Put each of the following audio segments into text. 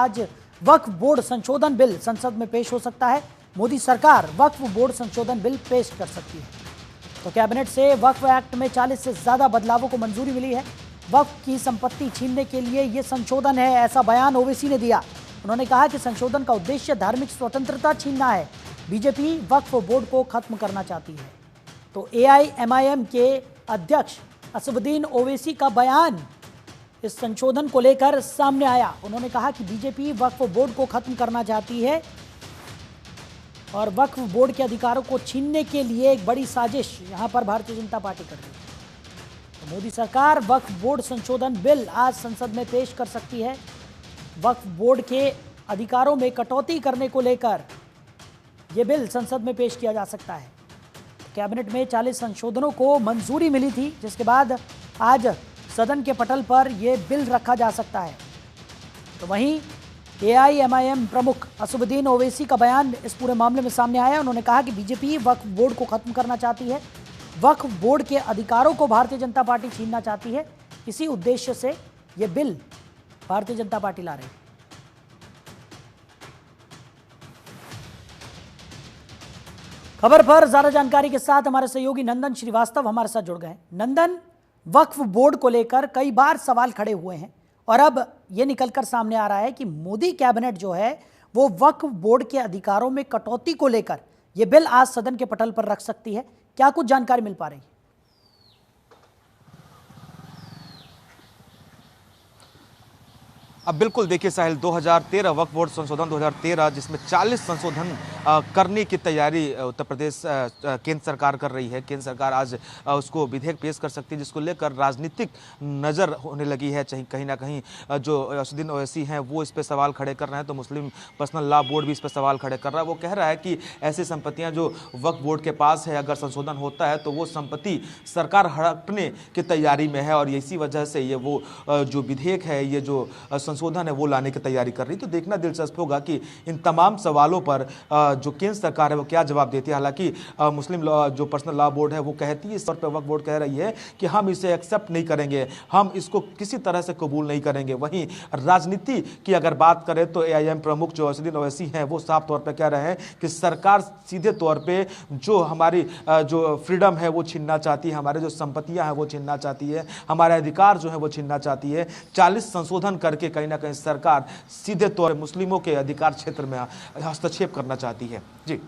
आज वक्फ बोर्ड संशोधन बिल संसद में पेश हो सकता है। मोदी सरकार वक्फ बोर्ड संशोधन बिल पेश कर सकती है। तो कैबिनेट से वक्फ एक्ट में 40 से ज्यादा बदलावों को मंजूरी मिली है। वक्फ की संपत्ति छीनने के लिए यह संशोधन है, ऐसा बयान ओवैसी ने दिया। उन्होंने कहा कि संशोधन का उद्देश्य धार्मिक स्वतंत्रता छीनना है। बीजेपी वक्फ बोर्ड को खत्म करना चाहती है। तो एआईएमआईएम के अध्यक्ष असदुद्दीन ओवैसी का बयान इस संशोधन को लेकर सामने आया। उन्होंने कहा कि बीजेपी वक्फ बोर्ड को खत्म करना चाहती है और वक्फ बोर्ड के अधिकारों को छीनने के लिए एक बड़ी साजिश यहां पर भारतीय जनता पार्टी कर रही है। तो मोदी सरकार वक्फ बोर्ड संशोधन बिल आज संसद में पेश कर सकती है। वक्फ बोर्ड के अधिकारों में कटौती करने को लेकर यह बिल संसद में पेश किया जा सकता है। कैबिनेट में 40 संशोधनों को मंजूरी मिली थी, जिसके बाद आज सदन के पटल पर यह बिल रखा जा सकता है। तो वहीं एआईएमआईएम प्रमुख असदुद्दीन ओवैसी का बयान इस पूरे मामले में सामने आया। उन्होंने कहा कि बीजेपी वक्फ बोर्ड को खत्म करना चाहती है। वक्फ बोर्ड के अधिकारों को भारतीय जनता पार्टी छीनना चाहती है। इसी उद्देश्य से यह बिल भारतीय जनता पार्टी ला रही है। खबर पर ज्यादा जानकारी के साथ हमारे सहयोगी नंदन श्रीवास्तव हमारे साथ जुड़ गए। नंदन, वक्फ बोर्ड को लेकर कई बार सवाल खड़े हुए हैं और अब यह निकलकर सामने आ रहा है कि मोदी कैबिनेट जो है वो वक्फ बोर्ड के अधिकारों में कटौती को लेकर यह बिल आज सदन के पटल पर रख सकती है। क्या कुछ जानकारी मिल पा रही है? अब बिल्कुल देखिए साहिल, 2013 वक्फ बोर्ड संशोधन 2013 जिसमें 40 संशोधन करने की तैयारी उत्तर प्रदेश केंद्र सरकार कर रही है। केंद्र सरकार आज उसको विधेयक पेश कर सकती है, जिसको लेकर राजनीतिक नज़र होने लगी है। कहीं ना कहीं जो असदुद्दीन ओवैसी हैं वो इस पर सवाल खड़े कर रहे हैं, तो मुस्लिम पर्सनल लॉ बोर्ड भी इस पर सवाल खड़े कर रहा है। वो कह रहा है कि ऐसी संपत्तियाँ जो वक्फ बोर्ड के पास है, अगर संशोधन होता है तो वो संपत्ति सरकार हड़पने की तैयारी में है और इसी वजह से ये वो जो विधेयक है, ये जो संशोधन है वो लाने की तैयारी कर रही। तो देखना दिलचस्प होगा कि इन तमाम सवालों पर जो केंद्र सरकार है वो क्या जवाब देती है। हालांकि मुस्लिम लॉ जो पर्सनल लॉ बोर्ड है वो कहती है, इस तौर पर वक्फ बोर्ड कह रही है कि हम इसे एक्सेप्ट नहीं करेंगे, हम इसको किसी तरह से कबूल नहीं करेंगे। वहीं राजनीति की अगर बात करें तो एआईएम प्रमुख जो असदुद्दीन ओवैसी हैं वो साफ तौर पर कह रहे हैं कि सरकार सीधे तौर पर जो हमारी जो फ्रीडम है वो छीनना चाहती है, हमारे जो संपत्तियां हैं वो छीनना चाहती है, हमारे अधिकार जो है वो छीनना चाहती है। 40 संशोधन करके कहीं ना कहीं सरकार सीधे तौर पर मुस्लिमों के अधिकार क्षेत्र में हस्तक्षेप करना चाहती है। जी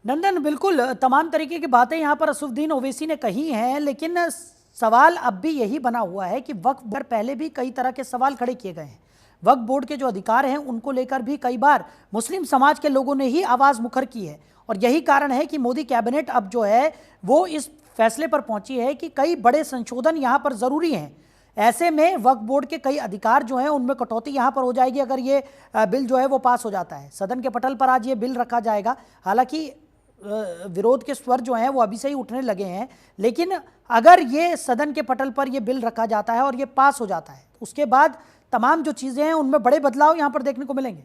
नंदन, बिल्कुल तमाम तरीके की बातें यहां पर असदुद्दीन ओवैसी ने कही हैं, लेकिन सवाल अब भी यही बना हुआ है कि वक्फ बोर्ड पहले भी कई तरह के सवाल खड़े किए गए हैं। वक्फ बोर्ड के जो अधिकार हैं उनको लेकर भी कई बार मुस्लिम समाज के लोगों ने ही आवाज मुखर की है और यही कारण है कि मोदी कैबिनेट अब जो है वो इस फैसले पर पहुंची है कि कई बड़े संशोधन यहां पर जरूरी हैं। ऐसे में वक्फ बोर्ड के कई अधिकार जो हैं उनमें कटौती यहां पर हो जाएगी अगर ये बिल जो है वो पास हो जाता है। सदन के पटल पर आज ये बिल रखा जाएगा। हालांकि विरोध के स्वर जो हैं वो अभी से ही उठने लगे हैं, लेकिन अगर ये सदन के पटल पर ये बिल रखा जाता है और ये पास हो जाता है, उसके बाद तमाम जो चीजें हैं उनमें बड़े बदलाव यहां पर देखने को मिलेंगे।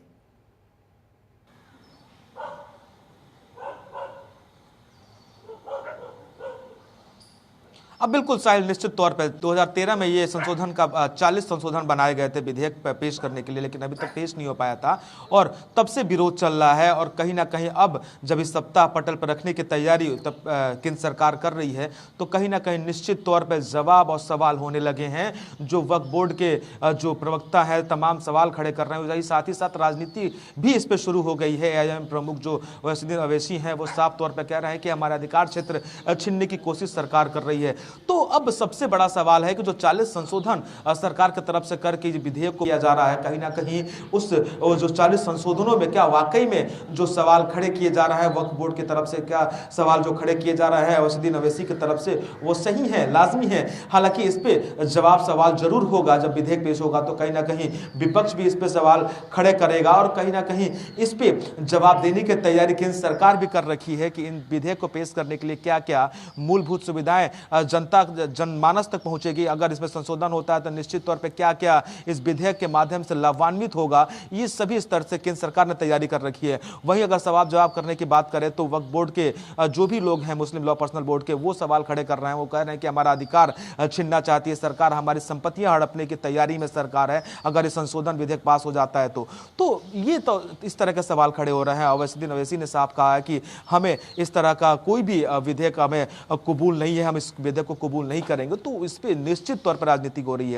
अब बिल्कुल साहिल, निश्चित तौर पर 2013 में ये संशोधन का 40 संशोधन बनाए गए थे विधेयक पेश करने के लिए, लेकिन अभी तक पेश नहीं हो पाया था और तब से विरोध चल रहा है। और कहीं ना कहीं अब जब इस सप्ताह पटल पर रखने की तैयारी तब केंद्र सरकार कर रही है, तो कहीं ना कहीं निश्चित तौर पर जवाब और सवाल होने लगे हैं। जो वक्फ बोर्ड के जो प्रवक्ता है तमाम सवाल खड़े कर रहे हैं, साथ ही साथ राजनीति भी इस पर शुरू हो गई है। एआईएम प्रमुख जो असदुद्दीन ओवैसी हैं वो साफ तौर पर कह रहे हैं कि हमारा अधिकार क्षेत्र छीनने की कोशिश सरकार कर रही है। तो अब सबसे बड़ा सवाल है कि जो 40 संशोधन सरकार की तरफ से करके विधेयक को किया जा रहा है, कहीं ना कहीं उस जो 40 संशोधनों में क्या वाकई में जो सवाल खड़े किए जा रहा है वक्फ बोर्ड की तरफ से, क्या सवाल जो खड़े किए जा रहा है असदुद्दीन ओवैसी की तरफ से वो सही है, लाजमी है। हालांकि इस पे जवाब सवाल जरूर होगा जब विधेयक पेश होगा, तो कहीं ना कहीं विपक्ष भी इस पे सवाल खड़े करेगा और कहीं ना कहीं इस पे जवाब देने की तैयारी केंद्र सरकार भी कर रखी है कि इन विधेयक को पेश करने के लिए क्या क्या मूलभूत सुविधाएं जनता जनमानस तक पहुंचेगी। अगर इसमें संशोधन होता है तो निश्चित तौर पे क्या क्या इस विधेयक के माध्यम से लाभान्वित होगा, ये सभी स्तर से केंद्र सरकार ने तैयारी कर रखी है। वहीं अगर सवाल जवाब करने की बात करें तो वक्फ बोर्ड के जो भी लोग हैं मुस्लिम लॉ पर्सनल बोर्ड के, वो सवाल खड़े कर रहे हैं। वो कह रहे हैं कि हमारा अधिकार छीनना चाहती है सरकार, हमारी संपत्तियां हड़पने की तैयारी में सरकार है अगर इस संशोधन विधेयक पास हो जाता है तो ये तो इस तरह के सवाल खड़े हो रहे हैं। अवैसीद्दीन ओवैसी ने साफ कहा है कि हमें इस तरह का कोई भी विधेयक हमें कबूल नहीं है, हम इस विधेयक को कबूल नहीं करेंगे। तो इस पर निश्चित तौर पर राजनीति हो रही है।